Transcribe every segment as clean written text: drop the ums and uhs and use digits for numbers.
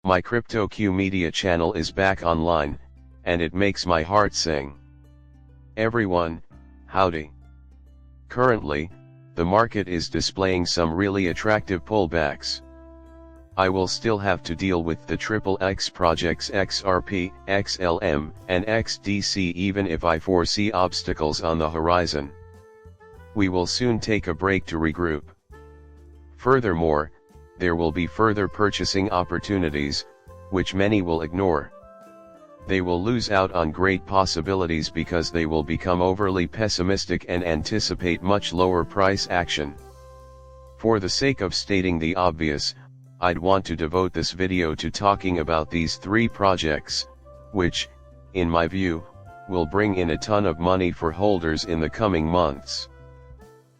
My CryptoQ Media channel is back online, and it makes my heart sing. Everyone, howdy. Currently, the market is displaying some really attractive pullbacks. I will still have to deal with the XXX projects XRP, XLM, and XDC even if I foresee obstacles on the horizon. We will soon take a break to regroup. Furthermore, there will be further purchasing opportunities, which many will ignore. They will lose out on great possibilities because they will become overly pessimistic and anticipate much lower price action. For the sake of stating the obvious, I'd want to devote this video to talking about these three projects, which, in my view, will bring in a ton of money for holders in the coming months.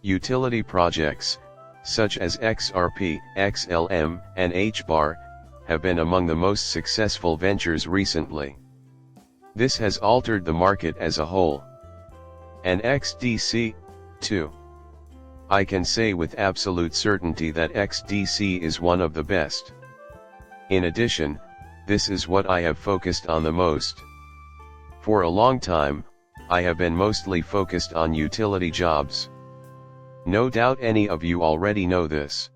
Utility projects, such as XRP, XLM, and HBAR, have been among the most successful ventures recently. This has altered the market as a whole. And XDC, too. I can say with absolute certainty that XDC is one of the best. In addition, this is what I have focused on the most. For a long time, I have been mostly focused on utility jobs. No doubt any of you already know this.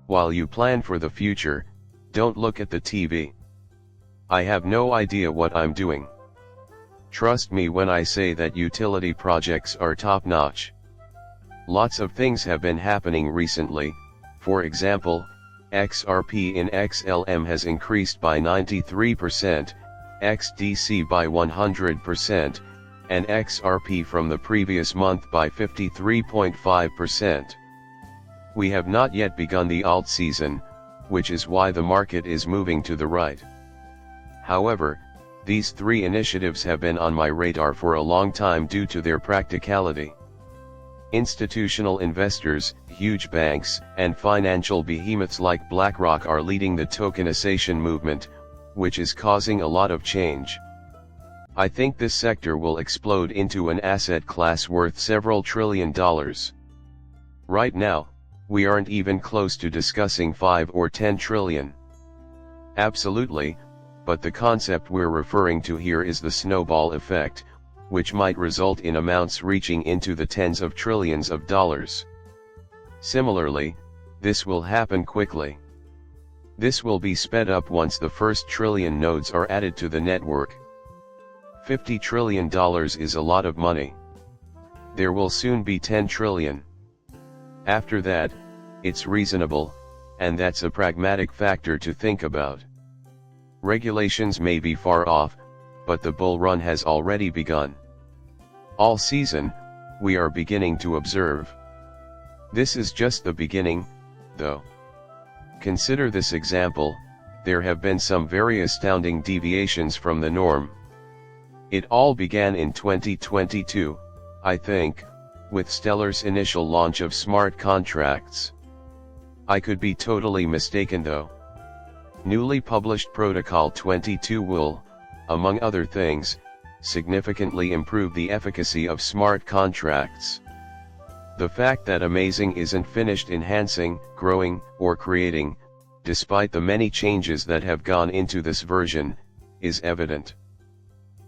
While you plan for the future, don't look at the TV. I have no idea what I'm doing. Trust me when I say that utility projects are top-notch. Lots of things have been happening recently. For example, XRP in XLM has increased by 93%, XDC by 100%, and XRP from the previous month by 53.5%. We have not yet begun the alt season, which is why the market is moving to the right. However, these three initiatives have been on my radar for a long time due to their practicality. Institutional investors, huge banks, and financial behemoths like BlackRock are leading the tokenization movement, which is causing a lot of change. I think this sector will explode into an asset class worth several $trillion. Right now, we aren't even close to discussing 5 or 10 trillion. Absolutely, but the concept we're referring to here is the snowball effect, which might result in amounts reaching into the tens of trillions of dollars. Similarly, this will happen quickly. This will be sped up once the first trillion nodes are added to the network. $50 trillion is a lot of money. There will soon be 10 trillion. After that, it's reasonable, and that's a pragmatic factor to think about. Regulations may be far off, but the bull run has already begun. All season, we are beginning to observe. This is just the beginning, though. Consider this example: there have been some very astounding deviations from the norm. It all began in 2022, I think, with Stellar's initial launch of smart contracts. I could be totally mistaken though. Newly published Protocol 22 will, among other things, significantly improve the efficacy of smart contracts. The fact that amazing isn't finished enhancing, growing, or creating, despite the many changes that have gone into this version, is evident.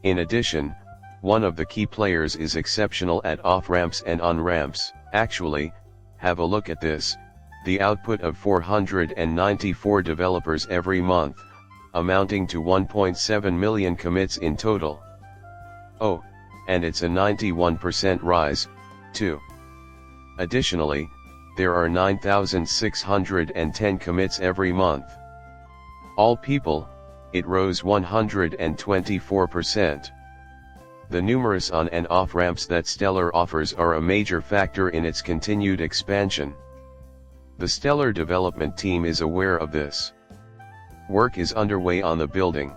In addition, one of the key players is exceptional at off-ramps and on-ramps. Actually, have a look at this: the output of 494 developers every month, amounting to 1.7 million commits in total. Oh, and it's a 91% rise, too. Additionally, there are 9,610 commits every month. All people, it rose 124%. The numerous on and off ramps that Stellar offers are a major factor in its continued expansion. The Stellar development team is aware of this. Work is underway on the building.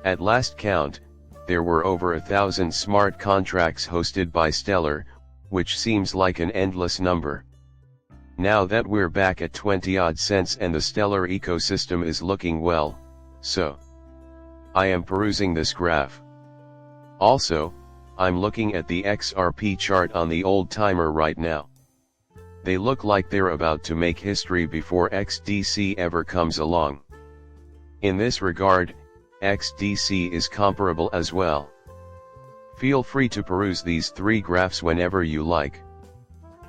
At last count, there were over 1,000 smart contracts hosted by Stellar, which seems like an endless number. Now that we're back at 20-odd cents and the Stellar ecosystem is looking well, so I am perusing this graph. Also, I'm looking at the XRP chart on the old timer right now. They look like they're about to make history before XDC ever comes along. In this regard, XDC is comparable as well. Feel free to peruse these three graphs whenever you like.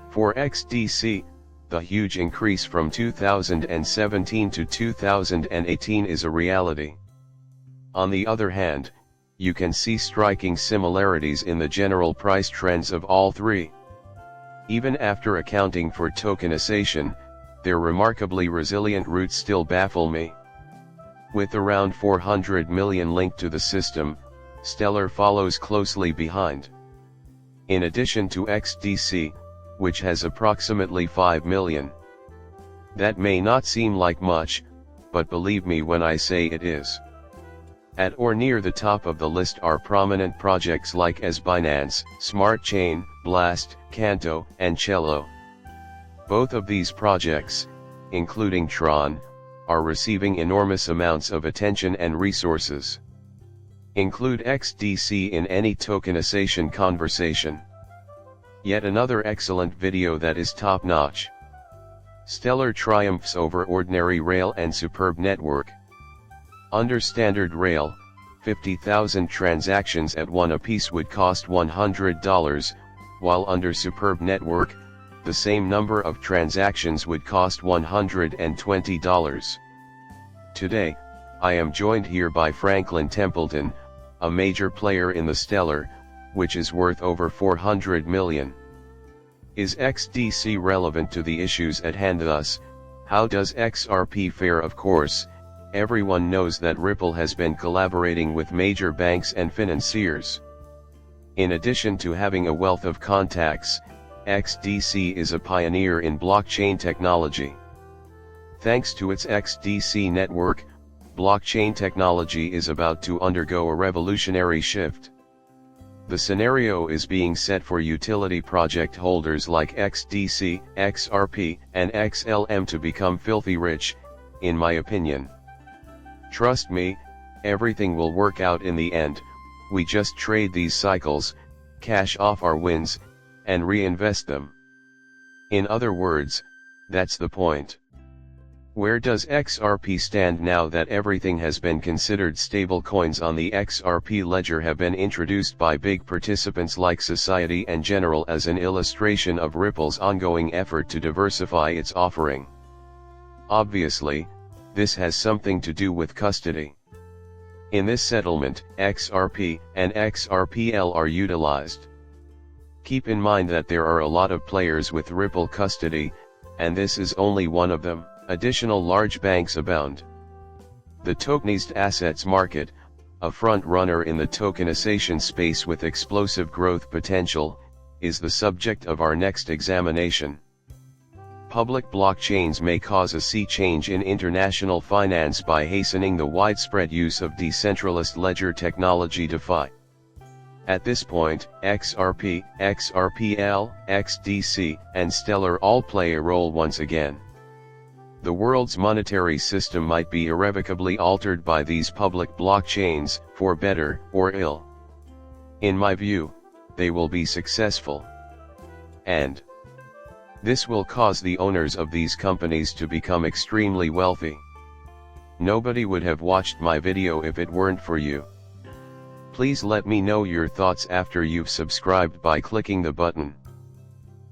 For XDC, the huge increase from 2017 to 2018 is a reality. On the other hand, you can see striking similarities in the general price trends of all three. Even after accounting for tokenization, their remarkably resilient roots still baffle me. With around 400 million linked to the system, Stellar follows closely behind. In addition to XDC, which has approximately 5 million. That may not seem like much, but believe me when I say it is. At or near the top of the list are prominent projects like Binance, Smart Chain, Blast, Canto, and Cello. Both of these projects, including Tron, are receiving enormous amounts of attention and resources. Include XDC in any tokenization conversation. Yet another excellent video that is top-notch. Stellar triumphs over ordinary rail and superb network. Under standard rail, 50,000 transactions at one apiece would cost $100, while under superb network, the same number of transactions would cost $120. Today, I am joined here by Franklin Templeton, a major player in the Stellar, which is worth over 400 million. Is XDC relevant to the issues at hand? Thus, how does XRP fare? Of course, everyone knows that Ripple has been collaborating with major banks and financiers. In addition to having a wealth of contacts, XDC is a pioneer in blockchain technology. Thanks to its XDC network, blockchain technology is about to undergo a revolutionary shift. The scenario is being set for utility project holders like XDC, XRP, and XLM to become filthy rich, in my opinion. Trust me, everything will work out in the end. We just trade these cycles, cash off our wins, and reinvest them. In other words, that's the point. Where does XRP stand now that everything has been considered? Stable coins on the XRP ledger have been introduced by big participants like Society and General as an illustration of Ripple's ongoing effort to diversify its offering. Obviously, this has something to do with custody. In this settlement, XRP and XRPL are utilized. Keep in mind that there are a lot of players with Ripple custody, and this is only one of them. Additional large banks abound. The tokenized assets market, a front-runner in the tokenization space with explosive growth potential, is the subject of our next examination. Public blockchains may cause a sea change in international finance by hastening the widespread use of decentralized ledger technology DeFi. At this point, XRP, XRPL, XDC, and Stellar all play a role once again. The world's monetary system might be irrevocably altered by these public blockchains, for better or ill. In my view, they will be successful. And this will cause the owners of these companies to become extremely wealthy. Nobody would have watched my video if it weren't for you. Please let me know your thoughts after you've subscribed by clicking the button.